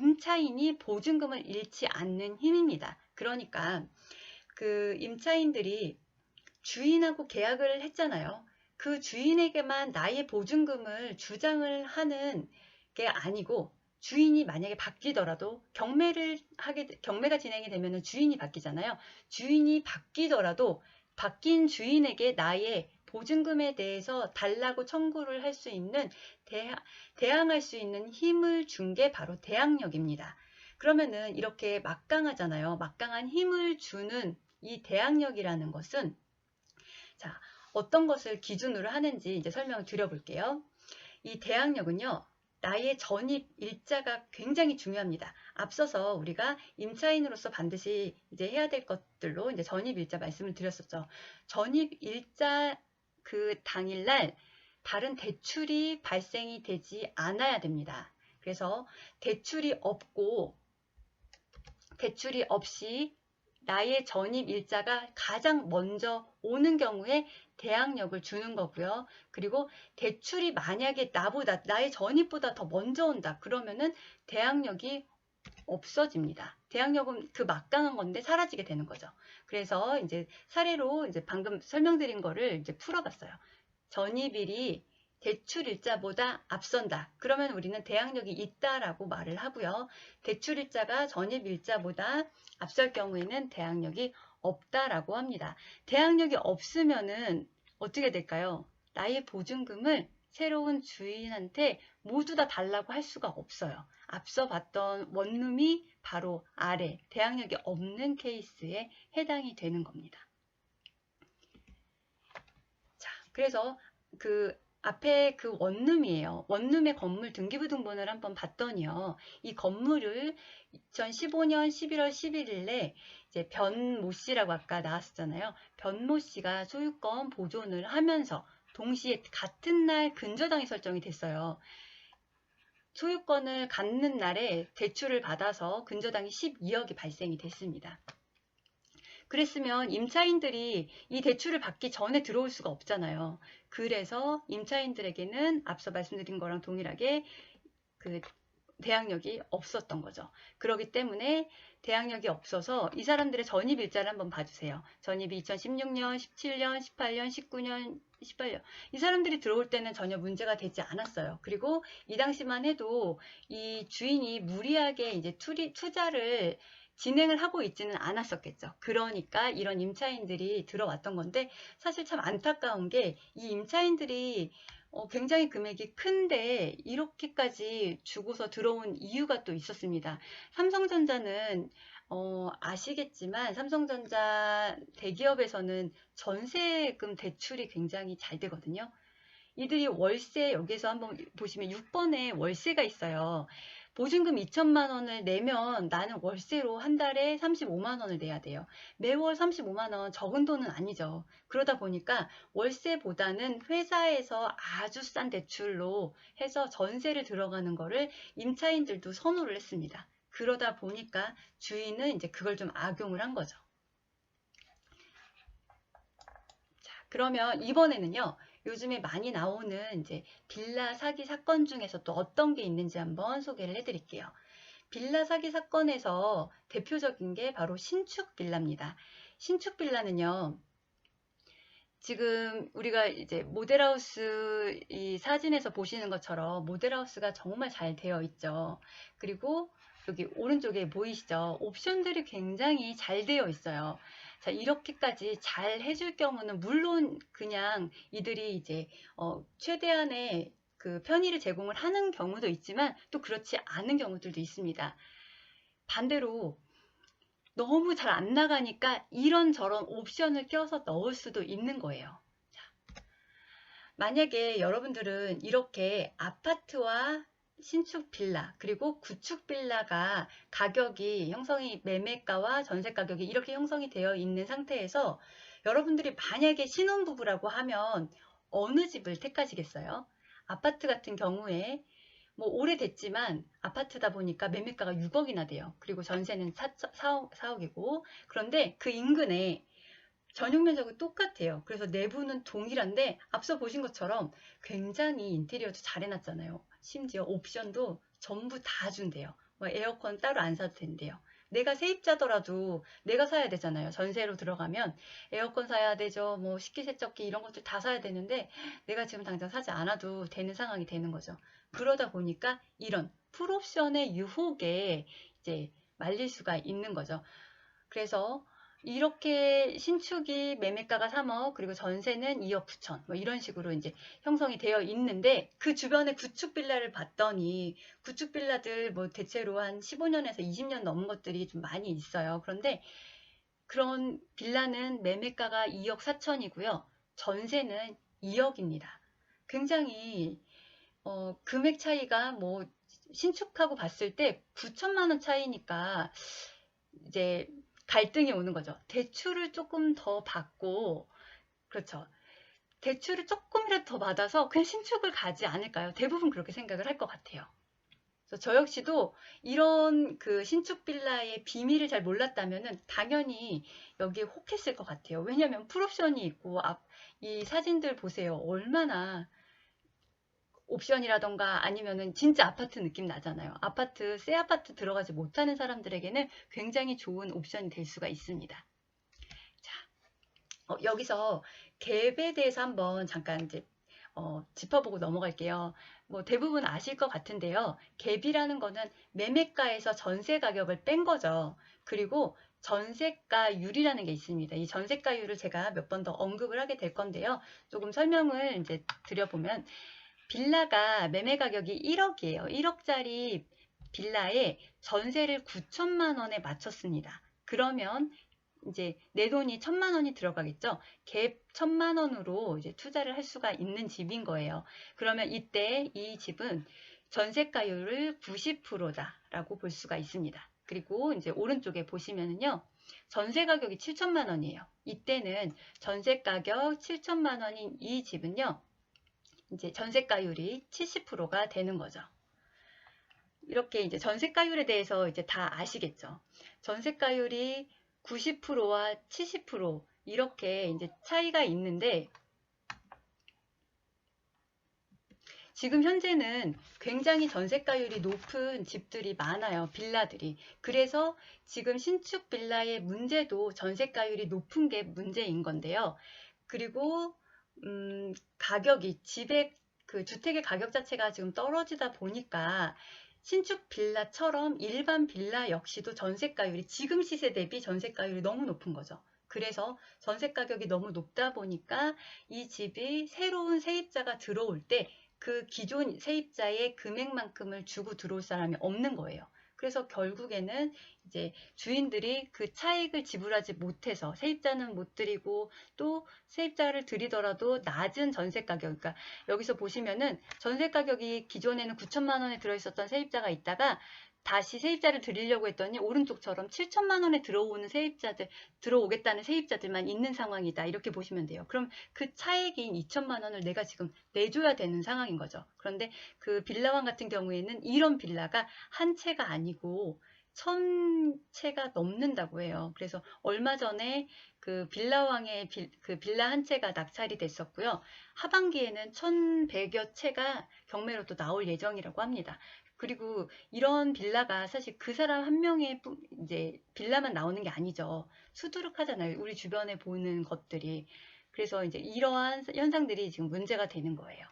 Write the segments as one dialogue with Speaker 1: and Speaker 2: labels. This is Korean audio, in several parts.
Speaker 1: 임차인이 보증금을 잃지 않는 힘입니다. 그러니까 그 임차인들이 주인하고 계약을 했잖아요. 그 주인에게만 나의 보증금을 주장을 하는 게 아니고, 주인이 만약에 바뀌더라도 경매가 진행이 되면 주인이 바뀌잖아요. 주인이 바뀌더라도 바뀐 주인에게 나의 보증금에 대해서 달라고 청구를 할 수 있는, 대항할 수 있는 힘을 준 게 바로 대항력입니다. 그러면은 이렇게 막강하잖아요. 막강한 힘을 주는 이 대항력이라는 것은, 자, 어떤 것을 기준으로 하는지 이제 설명을 드려볼게요. 이 대항력은요, 나의 전입 일자가 굉장히 중요합니다. 앞서서 우리가 임차인으로서 반드시 이제 해야 될 것들로 이제 전입 일자 말씀을 드렸었죠. 전입 일자 그 당일날 다른 대출이 발생이 되지 않아야 됩니다. 그래서 대출이 없이 나의 전입 일자가 가장 먼저 오는 경우에 대항력을 주는 거고요. 그리고 대출이 만약에 나의 전입보다 더 먼저 온다. 그러면은 대항력이 없어집니다. 대항력은 그 막강한 건데 사라지게 되는 거죠. 그래서 이제 사례로 이제 방금 설명드린 거를 이제 풀어봤어요. 전입일이 대출일자보다 앞선다. 그러면 우리는 대항력이 있다라고 말을 하고요. 대출일자가 전입일자보다 앞설 경우에는 대항력이 없다라고 합니다. 대항력이 없으면은 어떻게 될까요? 나의 보증금을 새로운 주인한테 모두 다 달라고 할 수가 없어요. 앞서 봤던 원룸이 바로 아래 대항력이 없는 케이스에 해당이 되는 겁니다. 자, 그래서 그 앞에 그 원룸이에요. 원룸의 건물 등기부등본을 한번 봤더니요. 이 건물을 2015년 11월 11일에 이제 변모 씨라고 아까 나왔었잖아요. 변모 씨가 소유권 보존을 하면서 동시에 같은 날 근저당이 설정이 됐어요. 소유권을 갖는 날에 대출을 받아서 근저당이 12억이 발생이 됐습니다. 그랬으면 임차인들이 이 대출을 받기 전에 들어올 수가 없잖아요. 그래서 임차인들에게는 앞서 말씀드린 거랑 동일하게 그 대항력이 없었던 거죠. 그렇기 때문에 대항력이 없어서 이 사람들의 전입일자를 한번 봐주세요. 전입이 2016년, 17년, 18년, 19년, 18년. 이 사람들이 들어올 때는 전혀 문제가 되지 않았어요. 그리고 이 당시만 해도 이 주인이 무리하게 이제 투자를 진행을 하고 있지는 않았었겠죠. 그러니까 이런 임차인들이 들어왔던 건데, 사실 참 안타까운 게 이 임차인들이 굉장히 금액이 큰데 이렇게까지 주고서 들어온 이유가 또 있었습니다. 삼성전자는 아시겠지만 삼성전자 대기업에서는 전세금 대출이 굉장히 잘 되거든요. 이들이 월세, 여기서 한번 보시면 6번에 월세가 있어요. 보증금 2천만 원을 내면 나는 월세로 한 달에 35만 원을 내야 돼요. 매월 35만 원 적은 돈은 아니죠. 그러다 보니까 월세보다는 회사에서 아주 싼 대출로 해서 전세를 들어가는 거를 임차인들도 선호를 했습니다. 그러다 보니까 주인은 이제 그걸 좀 악용을 한 거죠. 자, 그러면 이번에는요. 요즘에 많이 나오는 이제 빌라 사기 사건 중에서 또 어떤 게 있는지 한번 소개를 해드릴게요. 빌라 사기 사건에서 대표적인 게 바로 신축 빌라입니다. 신축 빌라는요, 지금 우리가 이제 모델하우스 이 사진에서 보시는 것처럼 모델하우스가 정말 잘 되어 있죠. 그리고 여기 오른쪽에 보이시죠? 옵션들이 굉장히 잘 되어 있어요. 자, 이렇게까지 잘 해줄 경우는 물론 그냥 이들이 이제 최대한의 그 편의를 제공을 하는 경우도 있지만 또 그렇지 않은 경우들도 있습니다. 반대로 너무 잘 안 나가니까 이런저런 옵션을 껴서 넣을 수도 있는 거예요. 자, 만약에 여러분들은 이렇게 아파트와 신축 빌라 그리고 구축 빌라가 가격이 매매가와 전세 가격이 이렇게 형성이 되어 있는 상태에서 여러분들이 만약에 신혼부부라고 하면 어느 집을 택하시겠어요? 아파트 같은 경우에 뭐 오래됐지만 아파트다 보니까 매매가가 6억이나 돼요. 그리고 전세는 4억이고, 그런데 그 인근에 전용 면적은 똑같아요. 그래서 내부는 동일한데 앞서 보신 것처럼 굉장히 인테리어도 잘 해놨잖아요. 심지어 옵션도 전부 다 준대요. 뭐 에어컨 따로 안 사도 된대요. 내가 세입자더라도 내가 사야 되잖아요. 전세로 들어가면 에어컨 사야 되죠. 뭐 식기세척기 이런 것들 다 사야 되는데 내가 지금 당장 사지 않아도 되는 상황이 되는 거죠. 그러다 보니까 이런 풀옵션의 유혹에 이제 말릴 수가 있는 거죠. 그래서 이렇게 신축이 매매가가 3억 그리고 전세는 2억 9천 뭐 이런 식으로 이제 형성이 되어 있는데 그 주변에 구축 빌라를 봤더니 구축 빌라들 뭐 대체로 한 15년에서 20년 넘은 것들이 좀 많이 있어요. 그런데 그런 빌라는 매매가가 2억 4천이고요. 전세는 2억입니다. 굉장히 금액 차이가 뭐 신축하고 봤을 때 9천만 원 차이니까 이제 갈등이 오는 거죠. 대출을 조금 더 받고, 그렇죠. 대출을 조금이라도 더 받아서 그냥 신축을 가지 않을까요? 대부분 그렇게 생각을 할 것 같아요. 그래서 저 역시도 이런 그 신축 빌라의 비밀을 잘 몰랐다면은 당연히 여기에 혹했을 것 같아요. 왜냐면 풀옵션이 있고, 이 사진들 보세요. 얼마나 옵션이라던가 아니면은 진짜 아파트 느낌 나잖아요. 새 아파트 들어가지 못하는 사람들에게는 굉장히 좋은 옵션이 될 수가 있습니다. 자, 여기서 갭에 대해서 한번 잠깐 이제 짚어보고 넘어갈게요. 뭐 대부분 아실 것 같은데요. 갭이라는 거는 매매가에서 전세 가격을 뺀 거죠. 그리고 전세가율이라는 게 있습니다. 이 전세가율을 제가 몇 번 더 언급을 하게 될 건데요. 조금 설명을 이제 드려보면 빌라가 매매 가격이 1억이에요. 1억짜리 빌라에 전세를 9천만 원에 맞췄습니다. 그러면 이제 내 돈이 1천만 원이 들어가겠죠. 갭 1천만 원으로 이제 투자를 할 수가 있는 집인 거예요. 그러면 이때 이 집은 전세가율을 90%다라고 볼 수가 있습니다. 그리고 이제 오른쪽에 보시면은요. 전세 가격이 7천만 원이에요. 이때는 전세 가격 7천만 원인 이 집은요. 이제 전세가율이 70%가 되는 거죠. 이렇게 이제 전세가율에 대해서 이제 다 아시겠죠. 전세가율이 90%와 70% 이렇게 이제 차이가 있는데 지금 현재는 굉장히 전세가율이 높은 집들이 많아요. 빌라들이. 그래서 지금 신축 빌라의 문제도 전세가율이 높은 게 문제인 건데요. 그리고 가격이 그 주택의 가격 자체가 지금 떨어지다 보니까 신축 빌라처럼 일반 빌라 역시도 전세가율이 지금 시세 대비 전세가율이 너무 높은 거죠. 그래서 전세 가격이 너무 높다 보니까 이 집이 새로운 세입자가 들어올 때 그 기존 세입자의 금액만큼을 주고 들어올 사람이 없는 거예요. 그래서 결국에는 이제 주인들이 그 차익을 지불하지 못해서 세입자는 못 드리고 또 세입자를 드리더라도 낮은 전세 가격, 그러니까 여기서 보시면은 전세 가격이 기존에는 9천만 원에 들어있었던 세입자가 있다가 다시 세입자를 드리려고 했더니 오른쪽처럼 7천만 원에 들어오겠다는 세입자들만 있는 상황이다. 이렇게 보시면 돼요. 그럼 그 차액인 2천만 원을 내가 지금 내줘야 되는 상황인 거죠. 그런데 그 빌라왕 같은 경우에는 이런 빌라가 한 채가 아니고 1,000채가 넘는다고 해요. 그래서 얼마 전에 그 빌라왕의 그 빌라 한 채가 낙찰이 됐었고요. 하반기에는 1,100여 채가 경매로 또 나올 예정이라고 합니다. 그리고 이런 빌라가 사실 그 사람 한 명의 이제 빌라만 나오는 게 아니죠. 수두룩하잖아요. 우리 주변에 보는 것들이. 그래서 이제 이러한 현상들이 지금 문제가 되는 거예요.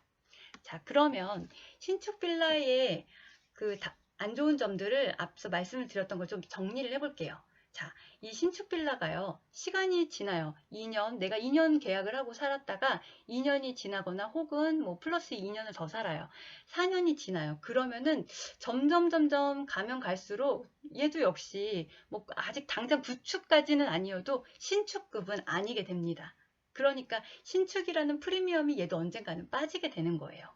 Speaker 1: 자, 그러면 신축 빌라의 그 안 좋은 점들을 앞서 말씀을 드렸던 걸 좀 정리를 해볼게요. 자, 이 신축 빌라가요. 시간이 지나요. 2년, 내가 2년 계약을 하고 살았다가 2년이 지나거나 혹은 뭐 플러스 2년을 더 살아요. 4년이 지나요. 그러면은 점점 가면 갈수록 얘도 역시 뭐 아직 당장 구축까지는 아니어도 신축급은 아니게 됩니다. 그러니까 신축이라는 프리미엄이 얘도 언젠가는 빠지게 되는 거예요.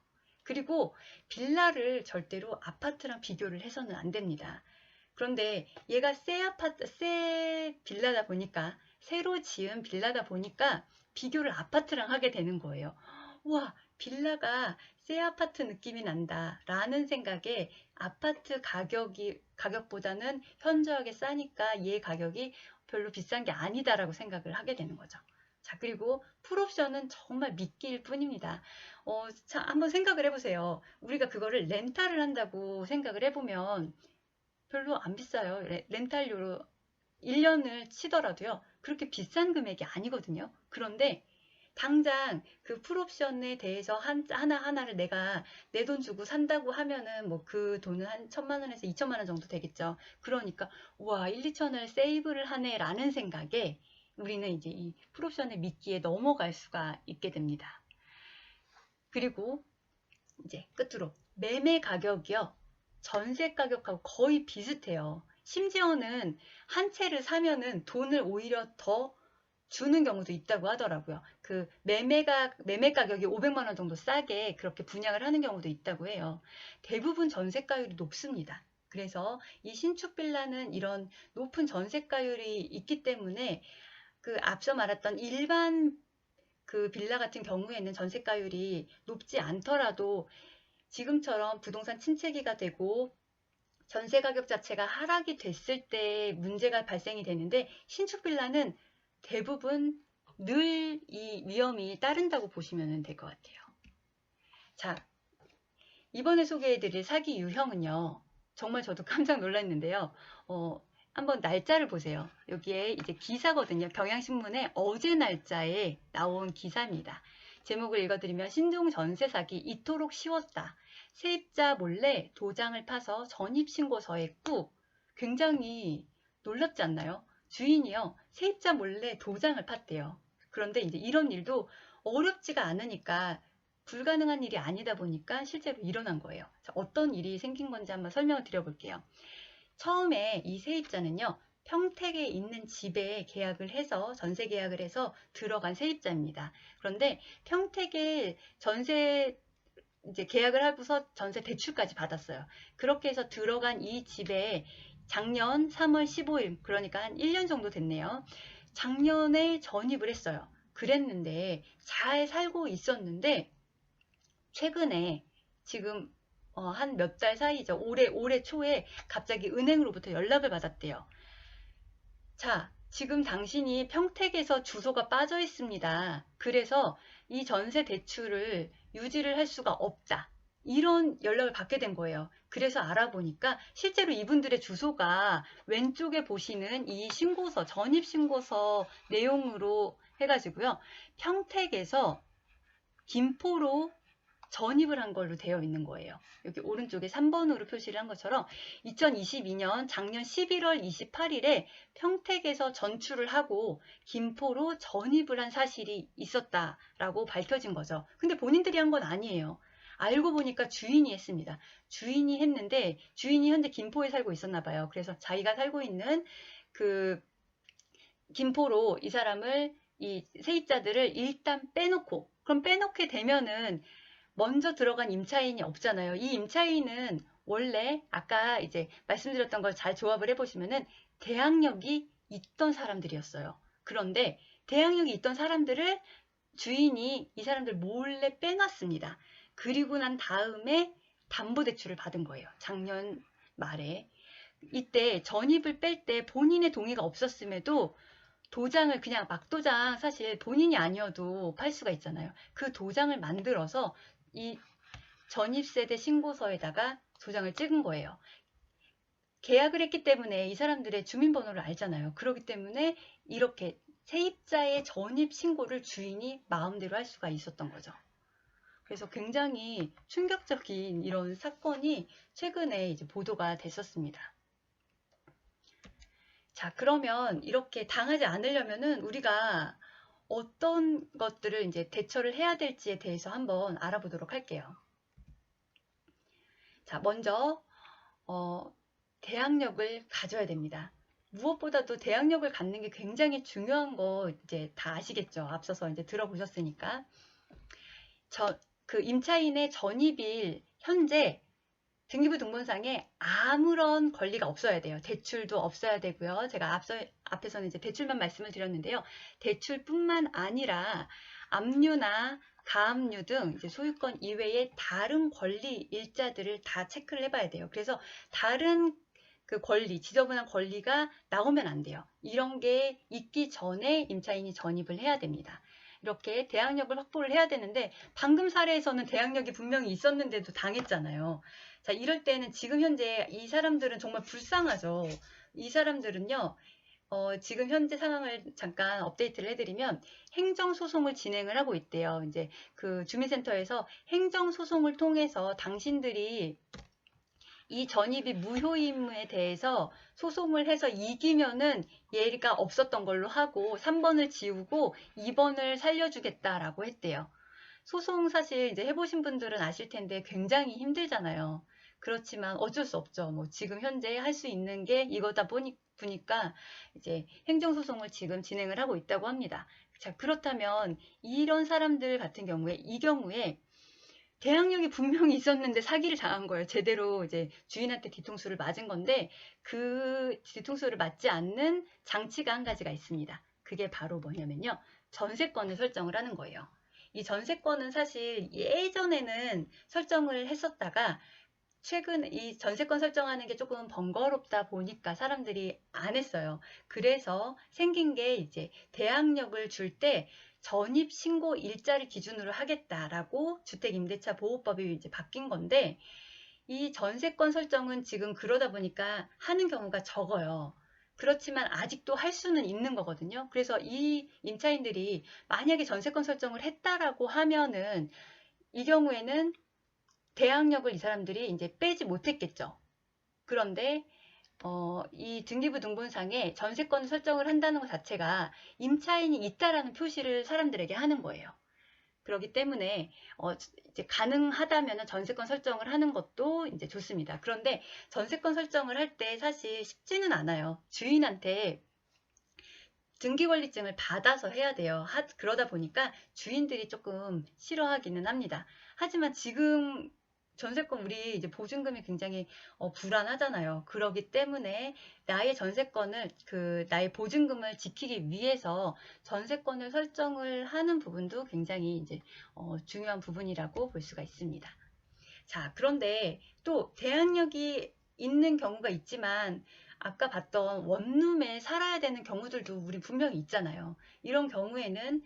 Speaker 1: 그리고 빌라를 절대로 아파트랑 비교를 해서는 안 됩니다. 그런데 얘가 새 빌라다 보니까, 새로 지은 빌라다 보니까 비교를 아파트랑 하게 되는 거예요. 우와, 빌라가 새 아파트 느낌이 난다 라는 생각에 아파트 가격보다는 현저하게 싸니까 얘 가격이 별로 비싼 게 아니다라고 생각을 하게 되는 거죠. 자, 그리고 풀옵션은 정말 미끼일 뿐입니다. 자, 한번 생각을 해보세요. 우리가 그거를 렌탈을 한다고 생각을 해보면 별로 안 비싸요. 렌탈료로 1년을 치더라도요. 그렇게 비싼 금액이 아니거든요. 그런데 당장 그 풀옵션에 대해서 하나하나를 내가 내 돈 주고 산다고 하면은 뭐 그 돈은 한 1,000만 원에서 2,000만 원 정도 되겠죠. 그러니까 와 1, 2천을 세이브를 하네라는 생각에 우리는 이제 이 풀옵션의 미끼에 넘어갈 수가 있게 됩니다. 그리고 이제 끝으로 매매 가격이요. 전세 가격하고 거의 비슷해요. 심지어는 한 채를 사면은 돈을 오히려 더 주는 경우도 있다고 하더라고요. 그 매매 가격이 500만 원 정도 싸게 그렇게 분양을 하는 경우도 있다고 해요. 대부분 전세가율이 높습니다. 그래서 이 신축 빌라는 이런 높은 전세가율이 있기 때문에 그 앞서 말했던 일반 그 빌라 같은 경우에는 전세가율이 높지 않더라도 지금처럼 부동산 침체기가 되고 전세 가격 자체가 하락이 됐을 때 문제가 발생이 되는데 신축 빌라는 대부분 늘 이 위험이 따른다고 보시면 될 것 같아요. 자, 이번에 소개해드릴 사기 유형은요. 정말 저도 깜짝 놀랐는데요. 한번 날짜를 보세요. 여기에 이제 기사거든요. 경향신문의 어제 날짜에 나온 기사입니다. 제목을 읽어드리면 신종 전세 사기 이토록 쉬웠다. 세입자 몰래 도장을 파서 전입신고서에 꾹. 굉장히 놀랍지 않나요? 주인이요. 세입자 몰래 도장을 팠대요. 그런데 이제 이런 일도 어렵지가 않으니까 불가능한 일이 아니다 보니까 실제로 일어난 거예요. 자, 어떤 일이 생긴 건지 한번 설명을 드려볼게요. 처음에 이 세입자는요. 평택에 있는 집에 계약을 해서 전세 계약을 해서 들어간 세입자입니다. 그런데 평택에 전세 이제 계약을 하고서 전세 대출까지 받았어요. 그렇게 해서 들어간 이 집에 작년 3월 15일 그러니까 한 1년 정도 됐네요. 작년에 전입을 했어요. 그랬는데 잘 살고 있었는데 최근에 지금 한 몇 달 사이죠. 올해 초에 갑자기 은행으로부터 연락을 받았대요. 자, 지금 당신이 평택에서 주소가 빠져 있습니다. 그래서 이 전세 대출을 유지를 할 수가 없다. 이런 연락을 받게 된 거예요. 그래서 알아보니까 실제로 이분들의 주소가 왼쪽에 보시는 이 신고서, 전입신고서 내용으로 해가지고요. 평택에서 김포로 전입을 한 걸로 되어 있는 거예요. 여기 오른쪽에 3번으로 표시를 한 것처럼 2022년 작년 11월 28일에 평택에서 전출을 하고 김포로 전입을 한 사실이 있었다라고 밝혀진 거죠. 근데 본인들이 한 건 아니에요. 알고 보니까 주인이 했습니다. 주인이 했는데 주인이 현재 김포에 살고 있었나 봐요. 그래서 자기가 살고 있는 그 김포로 이 사람을 이 세입자들을 일단 빼놓고 그럼 빼놓게 되면은 먼저 들어간 임차인이 없잖아요. 이 임차인은 원래 아까 이제 말씀드렸던 걸 잘 조합을 해보시면은 대항력이 있던 사람들이었어요. 그런데 대항력이 있던 사람들을 주인이 이 사람들 몰래 빼놨습니다. 그리고 난 다음에 담보대출을 받은 거예요. 작년 말에. 이때 전입을 뺄 때 본인의 동의가 없었음에도 도장을 그냥 막도장 사실 본인이 아니어도 팔 수가 있잖아요. 그 도장을 만들어서 이 전입세대 신고서에다가 도장을 찍은 거예요. 계약을 했기 때문에 이 사람들의 주민번호를 알잖아요. 그렇기 때문에 이렇게 세입자의 전입 신고를 주인이 마음대로 할 수가 있었던 거죠. 그래서 굉장히 충격적인 이런 사건이 최근에 이제 보도가 됐었습니다. 자, 그러면 이렇게 당하지 않으려면은 우리가 어떤 것들을 이제 대처를 해야 될지에 대해서 한번 알아보도록 할게요. 자, 먼저 대항력을 가져야 됩니다. 무엇보다도 대항력을 갖는 게 굉장히 중요한 거 이제 다 아시겠죠? 앞서서 이제 들어보셨으니까. 그 임차인의 전입일 현재 등기부등본상에 아무런 권리가 없어야 돼요. 대출도 없어야 되고요. 제가 앞에서는 이제 대출만 말씀을 드렸는데요. 대출뿐만 아니라 압류나 가압류 등 이제 소유권 이외의 다른 권리 일자들을 다 체크를 해봐야 돼요. 그래서 다른 그 권리, 지저분한 권리가 나오면 안 돼요. 이런 게 있기 전에 임차인이 전입을 해야 됩니다. 이렇게 대항력을 확보를 해야 되는데 방금 사례에서는 대항력이 분명히 있었는데도 당했잖아요. 자, 이럴 때는 지금 현재 이 사람들은 정말 불쌍하죠. 이 사람들은요. 지금 현재 상황을 잠깐 업데이트를 해드리면 행정소송을 진행을 하고 있대요. 이제 그 주민센터에서 행정소송을 통해서 당신들이 이 전입이 무효임에 대해서 소송을 해서 이기면은 얘가 없었던 걸로 하고 3번을 지우고 2번을 살려주겠다라고 했대요. 소송 사실 이제 해보신 분들은 아실 텐데 굉장히 힘들잖아요. 그렇지만 어쩔 수 없죠. 뭐 지금 현재 할 수 있는 게 이거다 보니까 이제 행정소송을 지금 진행을 하고 있다고 합니다. 자, 그렇다면 이런 사람들 같은 경우에 이 경우에 대항력이 분명히 있었는데 사기를 당한 거예요. 제대로 이제 주인한테 뒤통수를 맞은 건데 그 뒤통수를 맞지 않는 장치가 한 가지가 있습니다. 그게 바로 뭐냐면요. 전세권을 설정을 하는 거예요. 이 전세권은 사실 예전에는 설정을 했었다가 최근 이 전세권 설정하는 게 조금 번거롭다 보니까 사람들이 안 했어요. 그래서 생긴 게 이제 대항력을 줄 때 전입 신고 일자를 기준으로 하겠다라고 주택임대차 보호법이 이제 바뀐 건데 이 전세권 설정은 지금 그러다 보니까 하는 경우가 적어요. 그렇지만 아직도 할 수는 있는 거거든요. 그래서 이 임차인들이 만약에 전세권 설정을 했다라고 하면은 이 경우에는 대항력을 이 사람들이 이제 빼지 못했겠죠. 그런데 이 등기부 등본상에 전세권 설정을 한다는 것 자체가 임차인이 있다라는 표시를 사람들에게 하는 거예요. 그렇기 때문에 이제 가능하다면 전세권 설정을 하는 것도 이제 좋습니다. 그런데 전세권 설정을 할 때 사실 쉽지는 않아요. 주인한테 등기권리증을 받아서 해야 돼요. 그러다 보니까 주인들이 조금 싫어하기는 합니다. 하지만 지금 전세권 우리 이제 보증금이 굉장히 불안하잖아요. 그러기 때문에 나의 전세권을 나의 보증금을 지키기 위해서 전세권을 설정을 하는 부분도 굉장히 이제 중요한 부분이라고 볼 수가 있습니다. 자, 그런데 또 대항력이 있는 경우가 있지만 아까 봤던 원룸에 살아야 되는 경우들도 우리 분명히 있잖아요. 이런 경우에는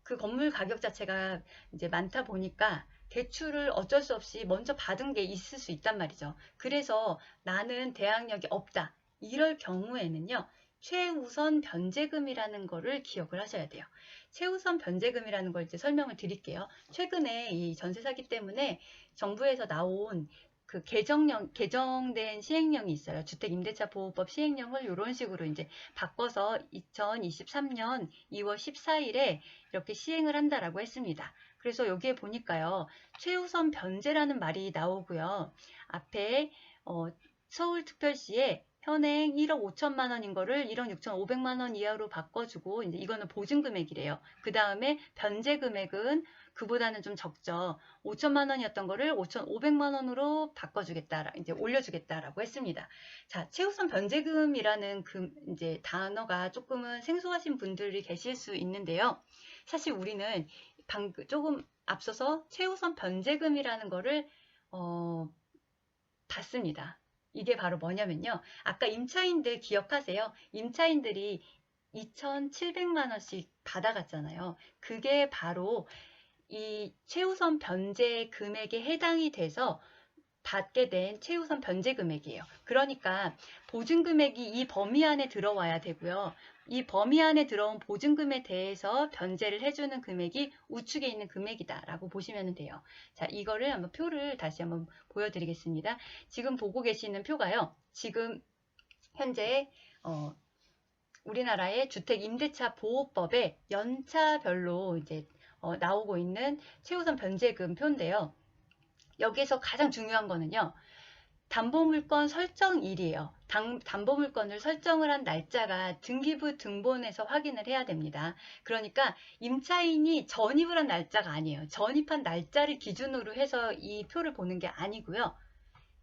Speaker 1: 그 건물 가격 자체가 이제 많다 보니까 대출을 어쩔 수 없이 먼저 받은 게 있을 수 있단 말이죠. 그래서 나는 대항력이 없다. 이럴 경우에는요. 최우선 변제금이라는 거를 기억을 하셔야 돼요. 최우선 변제금이라는 걸 이제 설명을 드릴게요. 최근에 이 전세 사기 때문에 정부에서 나온 그 개정된 시행령이 있어요. 주택임대차보호법 시행령을 이런 식으로 이제 바꿔서 2023년 2월 14일에 이렇게 시행을 한다라고 했습니다. 그래서 여기에 보니까요. 최우선 변제라는 말이 나오고요. 앞에 서울특별시에 현행 1억 5천만 원인 거를 1억 6천5백만 원 이하로 바꿔주고 이제 이거는 보증금액이래요. 그 다음에 변제금액은 그보다는 좀 적죠. 5천만 원이었던 거를 5,500만 원으로 바꿔주겠다, 이제 올려주겠다라고 했습니다. 자, 최우선 변제금이라는 이제 단어가 조금은 생소하신 분들이 계실 수 있는데요. 사실 우리는 조금 앞서서 최우선 변제금이라는 거를 봤습니다. 이게 바로 뭐냐면요. 아까 임차인들 기억하세요? 임차인들이 2,700만 원씩 받아갔잖아요. 그게 바로 이 최우선 변제 금액에 해당이 돼서 받게 된 최우선 변제 금액이에요. 그러니까 보증 금액이 이 범위 안에 들어와야 되고요. 이 범위 안에 들어온 보증금에 대해서 변제를 해주는 금액이 우측에 있는 금액이다라고 보시면 돼요. 자, 이거를 한번 표를 다시 한번 보여드리겠습니다. 지금 보고 계시는 표가요. 지금 현재 우리나라의 주택임대차 보호법에 연차별로 이제 나오고 있는 최우선 변제금 표인데요. 여기에서 가장 중요한 거는요. 담보물건 설정일이에요. 담보물건을 설정을 한 날짜가 등기부 등본에서 확인을 해야 됩니다. 그러니까 임차인이 전입을 한 날짜가 아니에요. 전입한 날짜를 기준으로 해서 이 표를 보는 게 아니고요.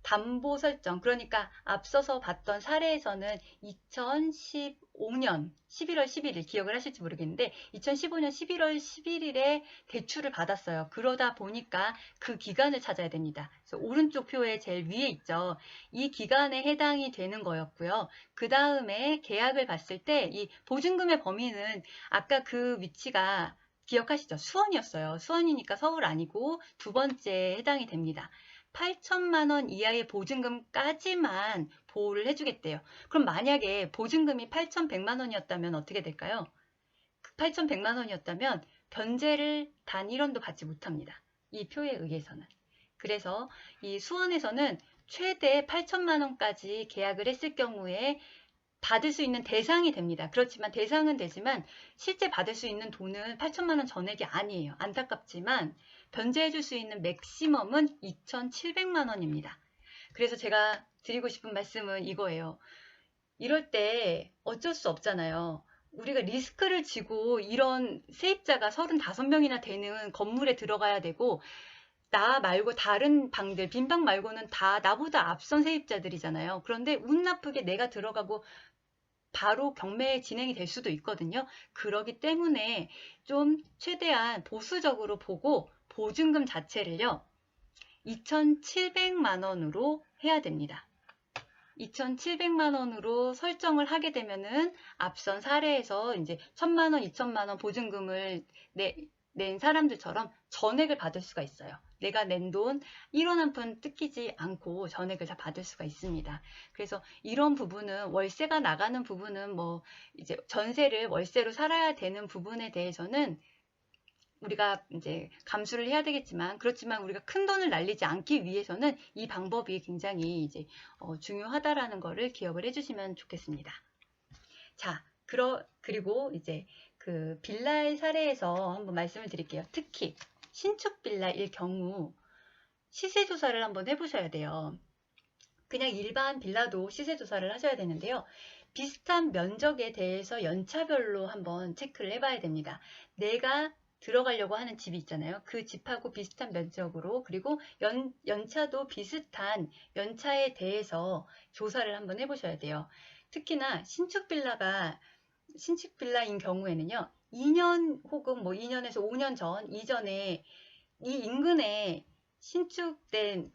Speaker 1: 담보 설정, 그러니까 앞서서 봤던 사례에서는 2015년 11월 11일 기억을 하실지 모르겠는데 2015년 11월 11일에 대출을 받았어요. 그러다 보니까 그 기간을 찾아야 됩니다. 그래서 오른쪽 표에 제일 위에 있죠. 이 기간에 해당이 되는 거였고요. 그 다음에 계약을 봤을 때 이 보증금의 범위는 아까 그 위치가 기억하시죠? 수원이었어요. 수원이니까 서울 아니고 두 번째에 해당이 됩니다. 8천만 원 이하의 보증금까지만 보호를 해주겠대요. 그럼 만약에 보증금이 8,100만 원이었다면 어떻게 될까요? 8,100만 원이었다면 변제를 단 1원도 받지 못합니다. 이 표에 의해서는. 그래서 이 수원에서는 최대 8천만 원까지 계약을 했을 경우에 받을 수 있는 대상이 됩니다. 그렇지만 대상은 되지만 실제 받을 수 있는 돈은 8천만 원 전액이 아니에요. 안타깝지만 변제해 줄 수 있는 맥시멈은 2,700만 원입니다. 그래서 제가 드리고 싶은 말씀은 이거예요. 이럴 때 어쩔 수 없잖아요. 우리가 리스크를 지고 이런 세입자가 35명이나 되는 건물에 들어가야 되고, 나 말고 다른 방들, 빈방 말고는 다 나보다 앞선 세입자들이잖아요. 그런데 운 나쁘게 내가 들어가고 바로 경매 진행이 될 수도 있거든요. 그러기 때문에 좀 최대한 보수적으로 보고 보증금 자체를요, 2,700만 원으로 해야 됩니다. 2,700만 원으로 설정을 하게 되면은 앞선 사례에서 이제 1,000만 원, 2,000만 원 보증금을 낸 사람들처럼 전액을 받을 수가 있어요. 내가 낸 돈 1원 한 푼 뜯기지 않고 전액을 다 받을 수가 있습니다. 그래서 이런 부분은 월세가 나가는 부분은 뭐 이제 전세를 월세로 살아야 되는 부분에 대해서는 우리가 이제 감수를 해야 되겠지만, 그렇지만 우리가 큰 돈을 날리지 않기 위해서는 이 방법이 굉장히 이제 중요하다라는 거를 기억을 해주시면 좋겠습니다. 자, 그리고 이제 그 빌라의 사례에서 한번 말씀을 드릴게요. 특히 신축 빌라일 경우 시세 조사를 한번 해보셔야 돼요. 그냥 일반 빌라도 시세 조사를 하셔야 되는데요. 비슷한 면적에 대해서 연차별로 한번 체크를 해봐야 됩니다. 내가 들어가려고 하는 집이 있잖아요. 그 집하고 비슷한 면적으로, 그리고 연차도 비슷한 연차에 대해서 조사를 한번 해보셔야 돼요. 특히나 신축 빌라인 경우에는요, 2년 혹은 뭐 2년에서 5년 전 이전에 이 인근에 신축된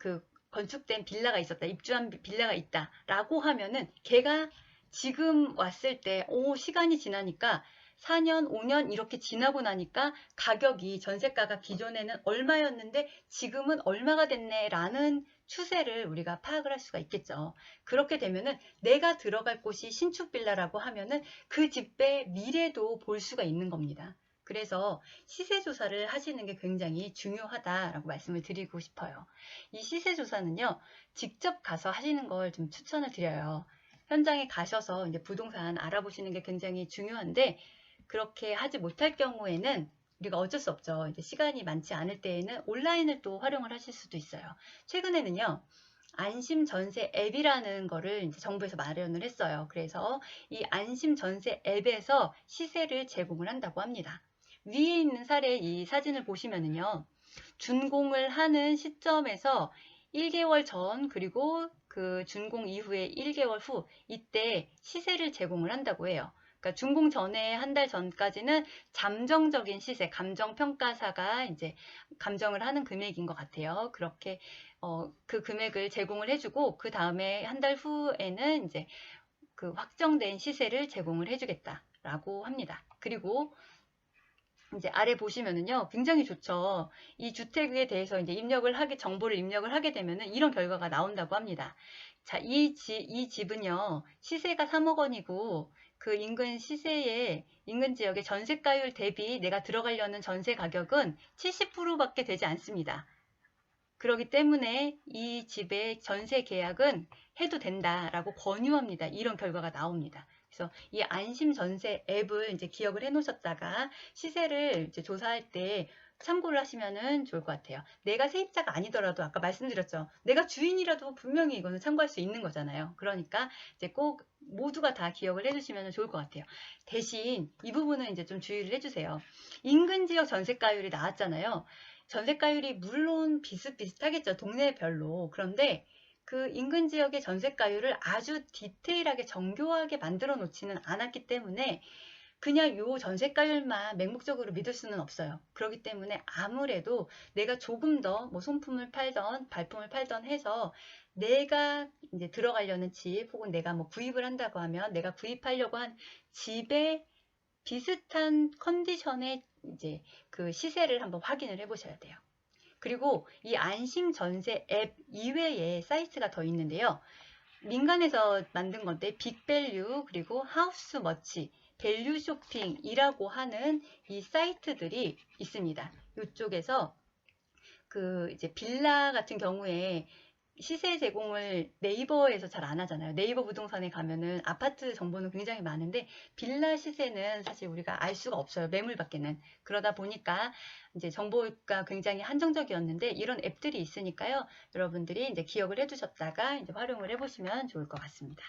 Speaker 1: 건축된 빌라가 있었다, 입주한 빌라가 있다라고 하면은 걔가 지금 왔을 때 시간이 지나니까 4년, 5년 이렇게 지나고 나니까 가격이, 전세가가 기존에는 얼마였는데 지금은 얼마가 됐네라는 추세를 우리가 파악을 할 수가 있겠죠. 그렇게 되면은 내가 들어갈 곳이 신축 빌라라고 하면은 그 집의 미래도 볼 수가 있는 겁니다. 그래서 시세 조사를 하시는 게 굉장히 중요하다라고 말씀을 드리고 싶어요. 이 시세 조사는요, 직접 가서 하시는 걸 좀 추천을 드려요. 현장에 가셔서 이제 부동산 알아보시는 게 굉장히 중요한데, 그렇게 하지 못할 경우에는 우리가 어쩔 수 없죠. 이제 시간이 많지 않을 때에는 온라인을 또 활용을 하실 수도 있어요. 최근에는요, 안심 전세 앱이라는 거를 이제 정부에서 마련을 했어요. 그래서 이 안심 전세 앱에서 시세를 제공을 한다고 합니다. 위에 있는 사례 이 사진을 보시면은요, 준공을 하는 시점에서 1개월 전, 그리고 그 준공 이후에 1개월 후, 이때 시세를 제공을 한다고 해요. 그러니까 준공 전에 한 달 전까지는 잠정적인 시세, 감정평가사가 이제 감정을 하는 금액인 것 같아요. 그렇게 그 금액을 제공을 해주고, 그 다음에 한 달 후에는 이제 그 확정된 시세를 제공을 해주겠다라고 합니다. 그리고 이제 아래 보시면은요, 굉장히 좋죠. 이 주택에 대해서 이제 정보를 입력을 하게 되면은 이런 결과가 나온다고 합니다. 자, 이 집은요, 시세가 3억 원이고, 그 인근 인근 지역의 전세가율 대비 내가 들어가려는 전세 가격은 70%밖에 되지 않습니다. 그렇기 때문에 이 집의 전세 계약은 해도 된다라고 권유합니다. 이런 결과가 나옵니다. 그래서 이 안심 전세 앱을 이제 기억을 해 놓으셨다가 시세를 이제 조사할 때 참고를 하시면 좋을 것 같아요. 내가 세입자가 아니더라도 아까 말씀드렸죠. 내가 주인이라도 분명히 이거는 참고할 수 있는 거잖아요. 그러니까 이제 꼭 모두가 다 기억을 해주시면 좋을 것 같아요. 대신 이 부분은 이제 좀 주의를 해주세요. 인근 지역 전세가율이 나왔잖아요. 전세가율이 물론 비슷비슷하겠죠. 동네별로. 그런데 그 인근 지역의 전세가율을 아주 디테일하게 정교하게 만들어 놓지는 않았기 때문에 그냥 요 전세가율만 맹목적으로 믿을 수는 없어요. 그렇기 때문에 아무래도 내가 조금 더 뭐 손품을 팔던 발품을 팔던 해서 내가 이제 들어가려는 집, 혹은 내가 뭐 구입을 한다고 하면 내가 구입하려고 한 집의 비슷한 컨디션의 이제 그 시세를 한번 확인을 해 보셔야 돼요. 그리고 이 안심 전세 앱 이외에 사이트가 더 있는데요. 민간에서 만든 건데 빅밸류 그리고 하우스머치, 밸류 쇼핑이라고 하는 이 사이트들이 있습니다. 이쪽에서 그 이제 빌라 같은 경우에 시세 제공을 네이버에서 잘 안 하잖아요. 네이버 부동산에 가면은 아파트 정보는 굉장히 많은데 빌라 시세는 사실 우리가 알 수가 없어요. 매물밖에는. 그러다 보니까 이제 정보가 굉장히 한정적이었는데 이런 앱들이 있으니까요. 여러분들이 이제 기억을 해두셨다가 이제 활용을 해보시면 좋을 것 같습니다.